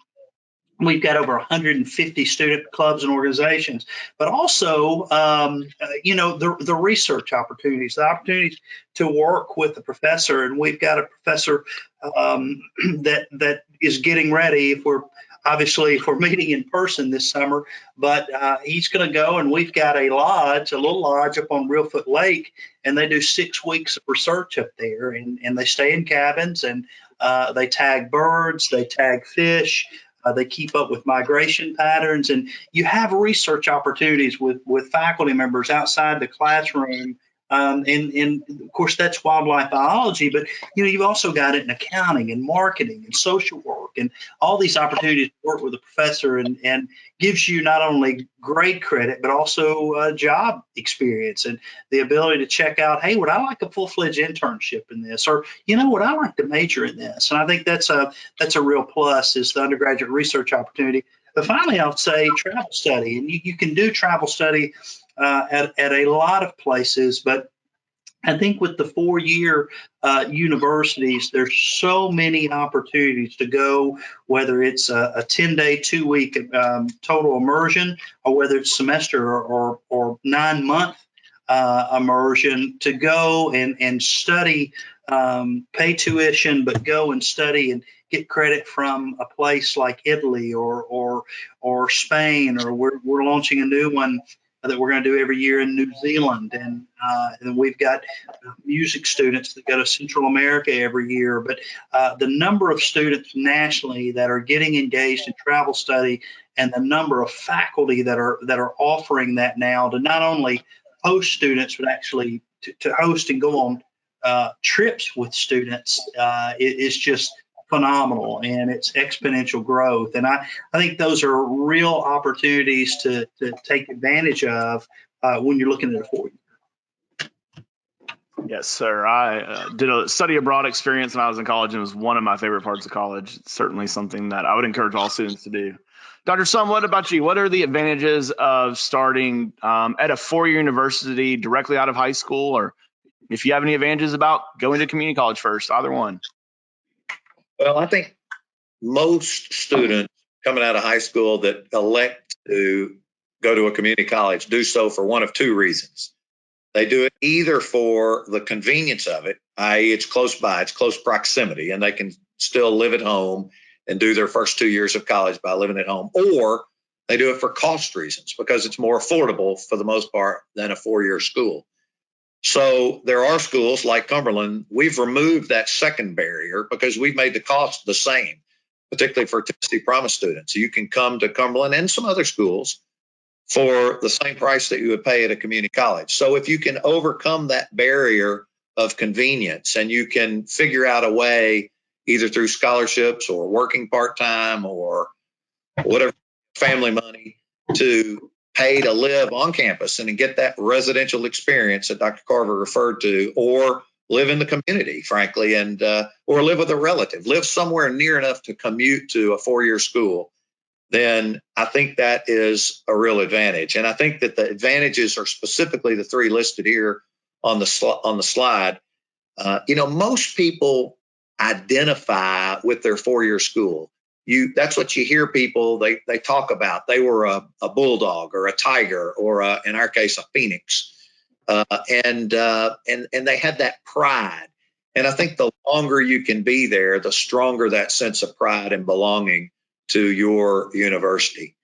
we've got over 150 student clubs and organizations, but also, the research opportunities, the opportunities to work with the professor. And we've got a professor that is getting ready, if we're meeting in person this summer, but he's going to go, and we've got a little lodge up on Reelfoot Lake, and they do 6 weeks of research up there, and they stay in cabins, and they tag birds, they tag fish. They keep up with migration patterns, and you have research opportunities with faculty members outside the classroom. And of course, that's wildlife biology, but you've also got it in accounting and marketing and social work, and all these opportunities to work with a professor, and gives you not only grade credit, but also job experience and the ability to check out, hey, would I like a full-fledged internship in this? Or, would I like to major in this? And I think that's a real plus, is the undergraduate research opportunity. But finally, I would say travel study, and you can do travel study at a lot of places, but I think with the 4-year universities, there's so many opportunities to go, whether it's a 10-day, 2-week total immersion, or whether it's semester or 9-month immersion, to go and study, pay tuition, but go and study and get credit from a place like Italy or Spain, or we're launching a new one that we're going to do every year in New Zealand. And we've got music students that go to Central America every year. But the number of students nationally that are getting engaged in travel study, and the number of faculty that are offering that now, to not only host students, but actually to host and go on trips with students, is just phenomenal, and it's exponential growth. And I think those are real opportunities to take advantage of when you're looking at a 4-year. Yes, sir. I did a study abroad experience when I was in college, and it was one of my favorite parts of college. It's certainly something that I would encourage all students to do. Dr. Stumb, what about you? What are the advantages of starting at a 4-year university directly out of high school, or if you have any advantages about going to community college first, either one? Well, I think most students coming out of high school that elect to go to a community college do so for one of 2 reasons. They do it either for the convenience of it, i.e., it's close by, it's close proximity, and they can still live at home and do their first 2 years of college by living at home, or they do it for cost reasons, because it's more affordable for the most part than a 4-year school. So there are schools like Cumberland, we've removed that second barrier because we've made the cost the same, particularly for Tennessee Promise students. So you can come to Cumberland and some other schools for the same price that you would pay at a community college. So if you can overcome that barrier of convenience, and you can figure out a way, either through scholarships or working part-time or whatever, family money, to pay to live on campus and get that residential experience that Dr. Carver referred to, or live in the community, frankly, and or live with a relative, live somewhere near enough to commute to a 4-year school, then I think that is a real advantage. And I think that the advantages are specifically the 3 listed here on the slide. Most people identify with their 4-year school. That's what you hear people, they talk about. They were a bulldog or a tiger, or in our case, a phoenix. And they had that pride. And I think the longer you can be there, the stronger that sense of pride and belonging to your university.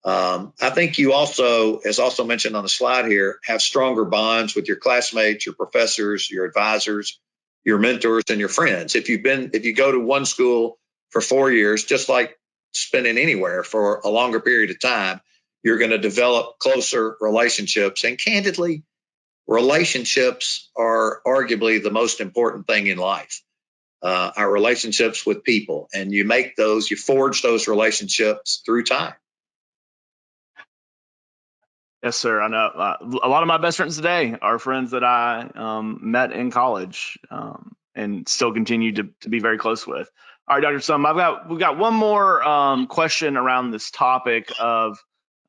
I think you also, as also mentioned on the slide here, have stronger bonds with your classmates, your professors, your advisors, your mentors, and your friends. If you go to one school for 4 years, just like spending anywhere for a longer period of time, you're going to develop closer relationships. And candidly, relationships are arguably the most important thing in life. Our relationships with people, and you forge those relationships through time. Yes, sir. I know a lot of my best friends today are friends that I met in college and still continue to be very close with. All right, Dr. Stumb, we've got one more question around this topic of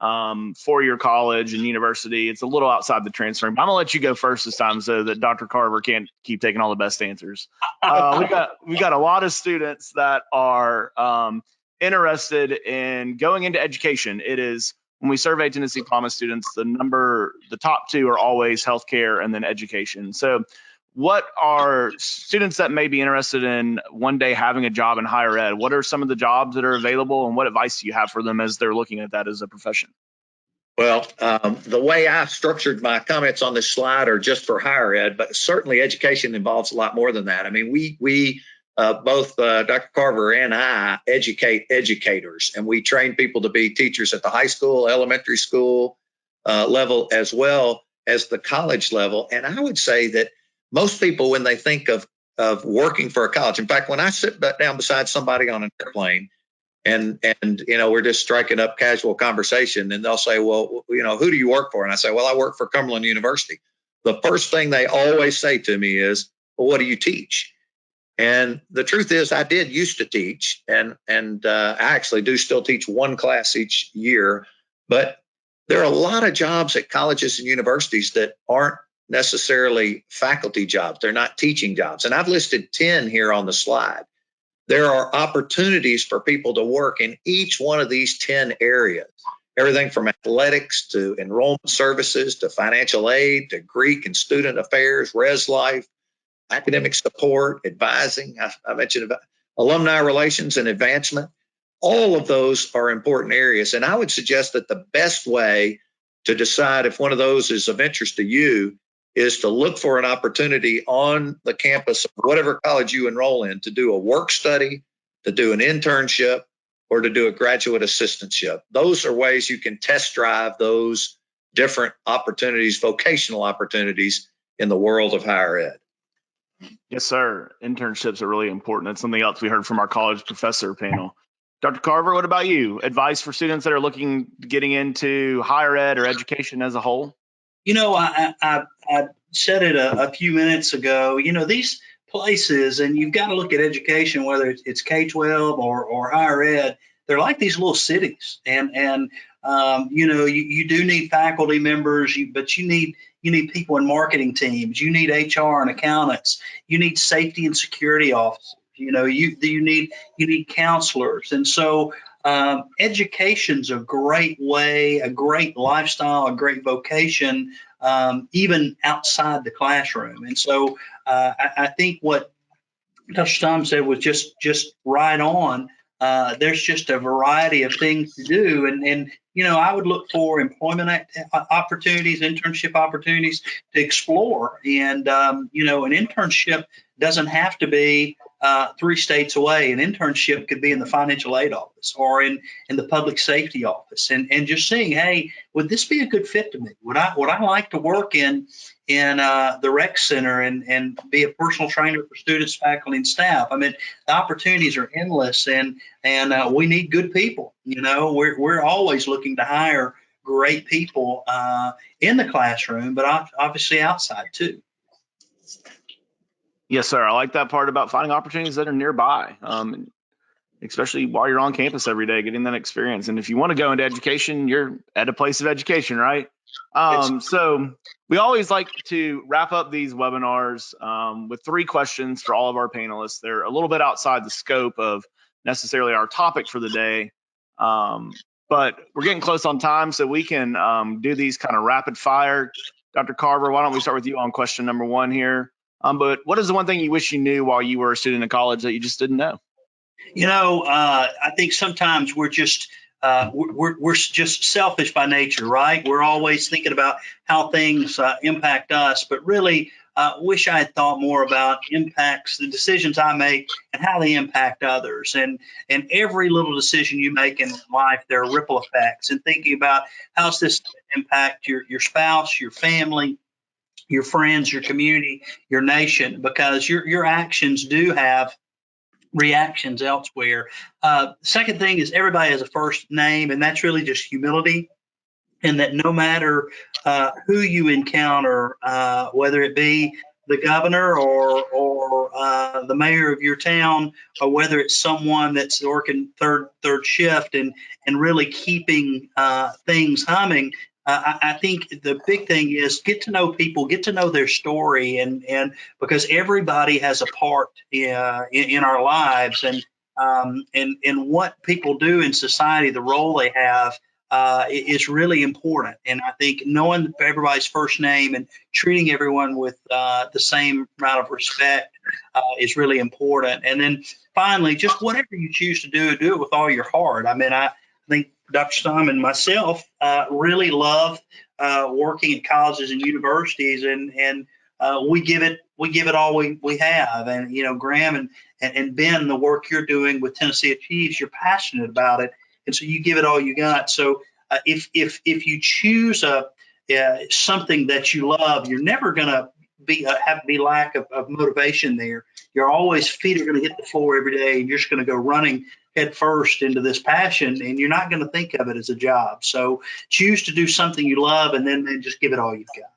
four-year college and university. It's a little outside the transferring. But I'm gonna let you go first this time so that Dr. Carver can't keep taking all the best answers. We got a lot of students that are interested in going into education. It is, when we survey Tennessee Promise students, the top two are always healthcare and then education. So what are students that may be interested in one day having a job in higher ed? What are some of the jobs that are available, and what advice do you have for them as they're looking at that as a profession? Well, the way I structured my comments on this slide are just for higher ed, but certainly education involves a lot more than that. I mean, we both Dr. Carver and I educate educators, and we train people to be teachers at the high school, elementary school level, as well as the college level. And I would say that most people, when they think of working for a college, in fact, when I sit down beside somebody on an airplane and we're just striking up casual conversation, and they'll say, well, who do you work for? And I say, well, I work for Cumberland University. The first thing they always say to me is, well, what do you teach? And the truth is, I did used to teach, and I actually do still teach one class each year. But there are a lot of jobs at colleges and universities that aren't necessarily faculty jobs. They're not teaching jobs. And I've listed 10 here on the slide. There are opportunities for people to work in each one of these 10 areas. Everything from athletics to enrollment services to financial aid to Greek and student affairs, res life, academic support, advising. I mentioned about alumni relations and advancement. All of those are important areas. And I would suggest that the best way to decide if one of those is of interest to you is to look for an opportunity on the campus of whatever college you enroll in to do a work study, to do an internship, or to do a graduate assistantship. Those are ways you can test drive those different opportunities, vocational opportunities in the world of higher ed. Yes, sir. Internships are really important. That's something else we heard from our college professor panel. Dr. Carver, what about you? Advice for students that are getting into higher ed or education as a whole? I said it a few minutes ago. These places, and you've got to look at education, whether it's K-12 or higher ed. They're like these little cities, and you do need faculty members, but you need people in marketing teams. You need HR and accountants. You need safety and security officers. You need counselors, and so education's a great way, a great lifestyle, a great vocation, even outside the classroom. And so I think what Dr. Stumb said was just right on. There's just a variety of things to do, and I would look for employment opportunities, internship opportunities to explore. And an internship doesn't have to be 3 states away. An internship could be in the financial aid office or in the public safety office, and just seeing, hey, would this be a good fit to me? Would I like to work in the rec center and be a personal trainer for students, faculty, and staff? I mean, the opportunities are endless, and we need good people. We're always looking to hire great people in the classroom, but obviously outside too. Yes, sir. I like that part about finding opportunities that are nearby, especially while you're on campus every day, getting that experience. And if you want to go into education, you're at a place of education, right? So we always like to wrap up these webinars with 3 questions for all of our panelists. They're a little bit outside the scope of necessarily our topic for the day, but we're getting close on time, so we can do these kind of rapid fire. Dr. Carver, why don't we start with you on question number 1 here? But what is the one thing you wish you knew while you were a student in college that you just didn't know? I think sometimes we're just selfish by nature, right? We're always thinking about how things impact us, but really wish I had thought more about impacts, the decisions I make, and how they impact others. And every little decision you make in life, there are ripple effects. And thinking about how's this impact your spouse, your family, your friends, your community, your nation, because your actions do have reactions elsewhere. Second thing is everybody has a first name, and that's really just humility. And that no matter who you encounter, whether it be the governor or the mayor of your town, or whether it's someone that's working third shift and really keeping things humming. I think the big thing is get to know people, get to know their story, and because everybody has a part in our lives, and what people do in society, the role they have is really important. And I think knowing everybody's first name and treating everyone with the same amount of respect is really important. And then finally, just whatever you choose to do it with all your heart. I mean, I think Dr. Stumb and myself really love working at colleges and universities, and we give it all we have. And Graham and Ben, the work you're doing with tnAchieves, you're passionate about it, and so you give it all you got. So if you choose something that you love, you're never going to be lack of motivation there. Your always feet are going to hit the floor every day, and you're just going to go running head first into this passion, and you're not going to think of it as a job. So choose to do something you love, and then just give it all you've got.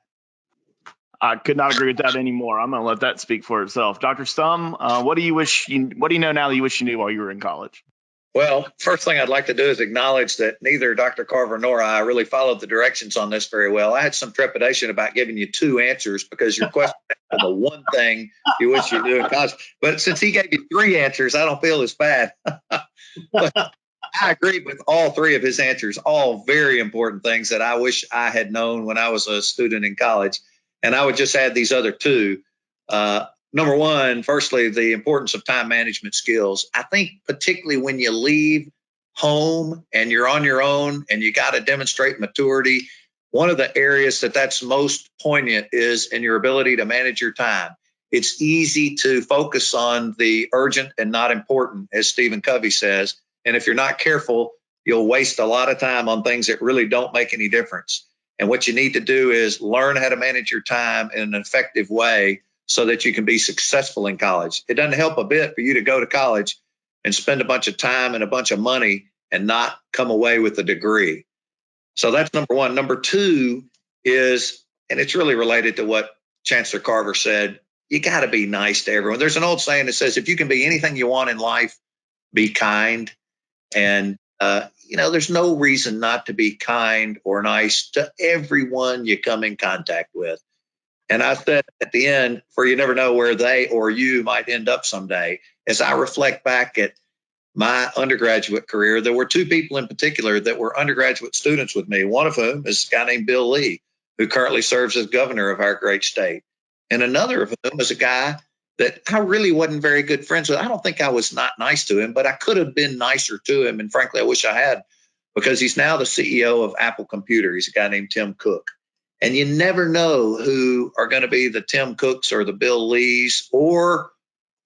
I could not agree with that anymore. I'm going to let that speak for itself. Dr. Stumb, what do you know now that you wish you knew while you were in college? Well, first thing I'd like to do is acknowledge that neither Dr. Carver nor I really followed the directions on this very well. I had some trepidation about giving you two answers because your question was the one thing you wish you knew in college. But since he gave you three answers, I don't feel as bad. But I agreed with all three of his answers, all very important things that I wish I had known when I was a student in college. And I would just add these other two. Number one, firstly, the importance of time management skills. I think particularly when you leave home and you're on your own and you got to demonstrate maturity, one of the areas that's most poignant is in your ability to manage your time. It's easy to focus on the urgent and not important, as Stephen Covey says. And if you're not careful, you'll waste a lot of time on things that really don't make any difference. And what you need to do is learn how to manage your time in an effective way so that you can be successful in college. It doesn't help a bit for you to go to college and spend a bunch of time and a bunch of money and not come away with a degree. So that's number one. Number two is, and it's really related to what Chancellor Carver said, you got to be nice to everyone. There's an old saying that says, if you can be anything you want in life, be kind. And, there's no reason not to be kind or nice to everyone you come in contact with. And I said at the end, for you never know where they or you might end up someday. As I reflect back at my undergraduate career, there were two people in particular that were undergraduate students with me, one of whom is a guy named Bill Lee, who currently serves as governor of our great state. And another of whom is a guy that I really wasn't very good friends with. I don't think I was not nice to him, but I could have been nicer to him. And frankly, I wish I had, because he's now the CEO of Apple Computer. He's a guy named Tim Cook. And you never know who are going to be the Tim Cooks or the Bill Lees, or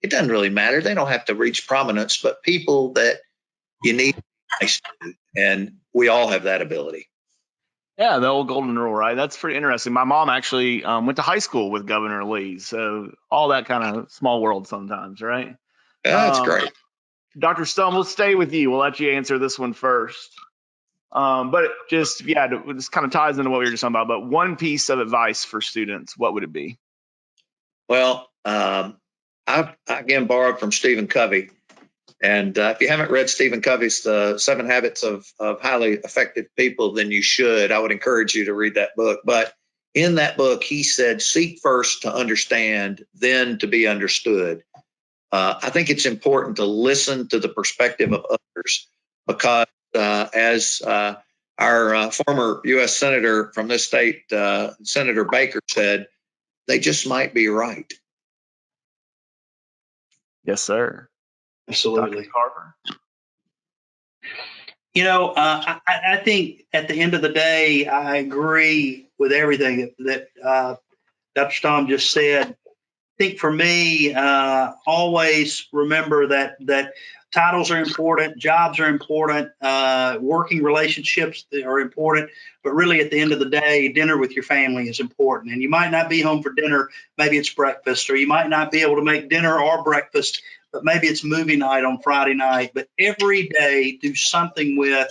it doesn't really matter. They don't have to reach prominence, but people that you need to be nice to. And we all have that ability. Yeah, the old golden rule, right? That's pretty interesting. My mom actually went to high school with Governor Lee, so all that kind of small world sometimes, right? Yeah, that's great. Dr. Stumb, we'll stay with you. We'll let you answer this one first. But this kind of ties into what we were just talking about. But one piece of advice for students, what would it be? Well, I again borrowed from Stephen Covey. And if you haven't read Stephen Covey's The 7 Habits of Highly Effective People, then you should. I would encourage you to read that book. But in that book, he said, seek first to understand, then to be understood. I think it's important to listen to the perspective of others, because as our former U.S. Senator from this state, Senator Baker, said, they just might be right. Yes, sir. Absolutely. Dr. Carver. I think at the end of the day, I agree with everything that Dr. Stumb just said. I think for me, always remember that titles are important, jobs are important, working relationships are important, but really at the end of the day, dinner with your family is important. And you might not be home for dinner, maybe it's breakfast, or you might not be able to make dinner or breakfast, but maybe it's movie night on Friday night. But every day do something with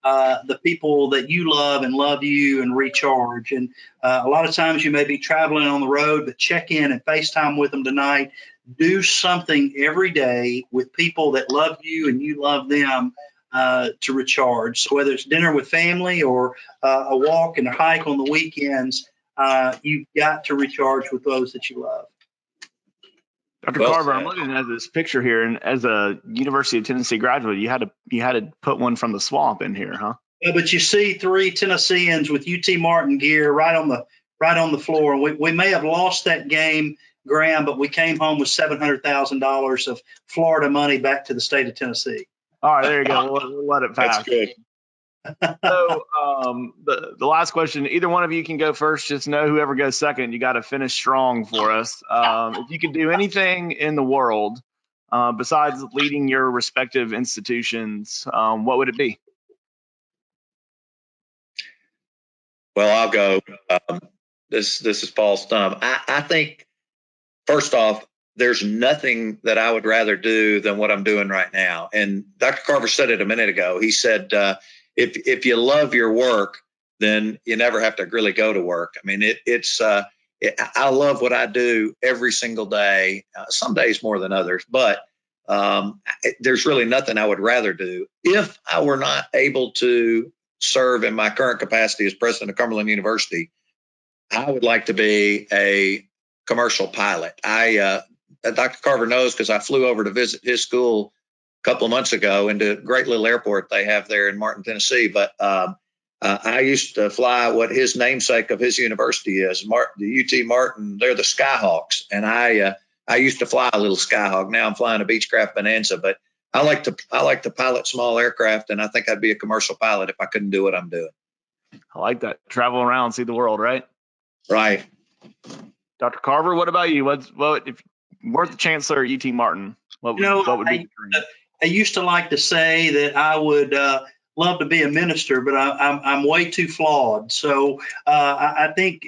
the people that you love and love you and recharge. And a lot of times you may be traveling on the road, but check in and FaceTime with them tonight. Do something every day with people that love you and you love them to recharge. So whether it's dinner with family or a walk and a hike on the weekends, you've got to recharge with those that you love. Dr. Carver, I'm looking at this picture here, and as a University of Tennessee graduate, you had to put one from the swamp in here, huh? Yeah, but you see 3 Tennesseans with UT Martin gear right on the floor. We may have lost that game, Graham, but we came home with $700,000 of Florida money back to the state of Tennessee. All right, there you go. We'll let it pass. That's good. So the last question, either one of you can go first. Just know whoever goes second, you got to finish strong for us. If you could do anything in the world besides leading your respective institutions, what would it be? Well, I'll go. This is Paul Stumb. I think, first off, there's nothing that I would rather do than what I'm doing right now. And Dr. Carver said it a minute ago. He said, if you love your work, then you never have to really go to work. I mean, I love what I do every single day. Some days more than others, but there's really nothing I would rather do. If I were not able to serve in my current capacity as president of Cumberland University, I would like to be a commercial pilot. Dr. Carver knows because I flew over to visit his school couple of months ago into a great little airport they have there in Martin, Tennessee. But I used to fly what his namesake of his university is, the UT Martin. They're the Skyhawks, and I used to fly a little Skyhawk. Now I'm flying a Beechcraft Bonanza, but I like to pilot small aircraft, and I think I'd be a commercial pilot if I couldn't do what I'm doing. I like that. Travel around, see the world, right? Right. Dr. Carver, what about you? If we're the Chancellor at UT Martin, what would be the dream? I used to like to say that I would love to be a minister, but I'm way too flawed. So I think,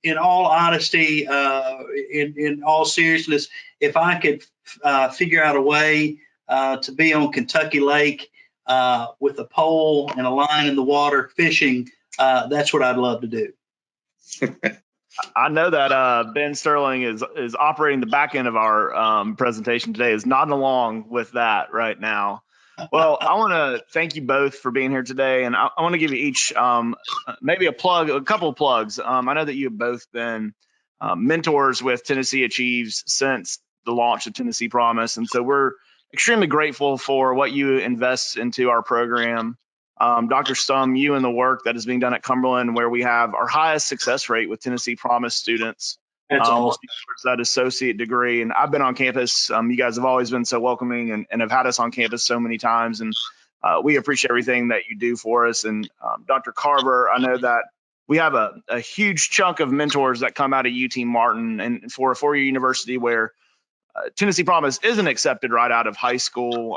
in all honesty, in all seriousness, if I could figure out a way to be on Kentucky Lake with a pole and a line in the water fishing, that's what I'd love to do. I know that Ben Sterling is operating the back end of our presentation today, is nodding along with that right now. Well, I want to thank you both for being here today, and I want to give you each maybe a couple of plugs. I know that you have both been mentors with Tennessee Achieves since the launch of Tennessee Promise, and so we're extremely grateful for what you invest into our program. Dr. Stumb, you and the work that is being done at Cumberland, where we have our highest success rate with Tennessee Promise students. That's awesome. That associate degree. And I've been on campus. You guys have always been so welcoming and have had us on campus so many times. And we appreciate everything that you do for us. And Dr. Carver, I know that we have a huge chunk of mentors that come out of UT Martin, and for a four-year university where Tennessee Promise isn't accepted right out of high school.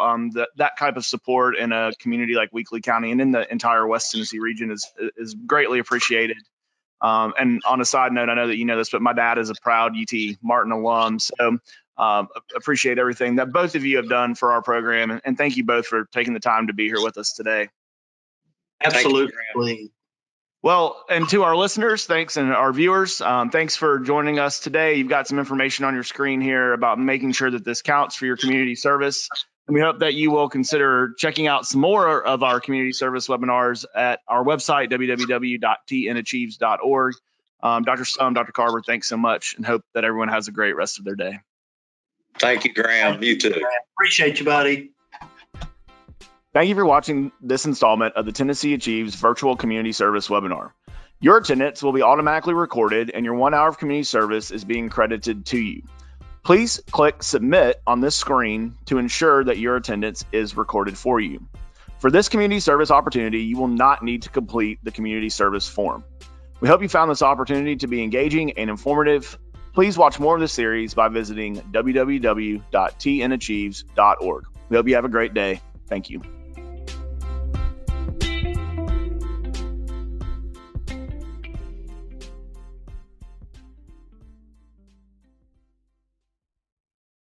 That type of support in a community like Weakley County and in the entire West Tennessee region is greatly appreciated. And on a side note, I know that you know this, but my dad is a proud UT Martin alum. So appreciate everything that both of you have done for our program. And thank you both for taking the time to be here with us today. Absolutely. Well, and to our listeners, thanks, and our viewers, thanks for joining us today. You've got some information on your screen here about making sure that this counts for your community service. And we hope that you will consider checking out some more of our community service webinars at our website, www.tnAchieves.org. Dr. Stumb, Dr. Carver, thanks so much, and hope that everyone has a great rest of their day. Thank you, Graham. You too. Appreciate you, buddy. Thank you for watching this installment of the Tennessee Achieves Virtual Community Service webinar. Your attendance will be automatically recorded, and your 1 hour of community service is being credited to you. Please click Submit on this screen to ensure that your attendance is recorded for you. For this community service opportunity, you will not need to complete the community service form. We hope you found this opportunity to be engaging and informative. Please watch more of the series by visiting www.tnachieves.org. We hope you have a great day. Thank you.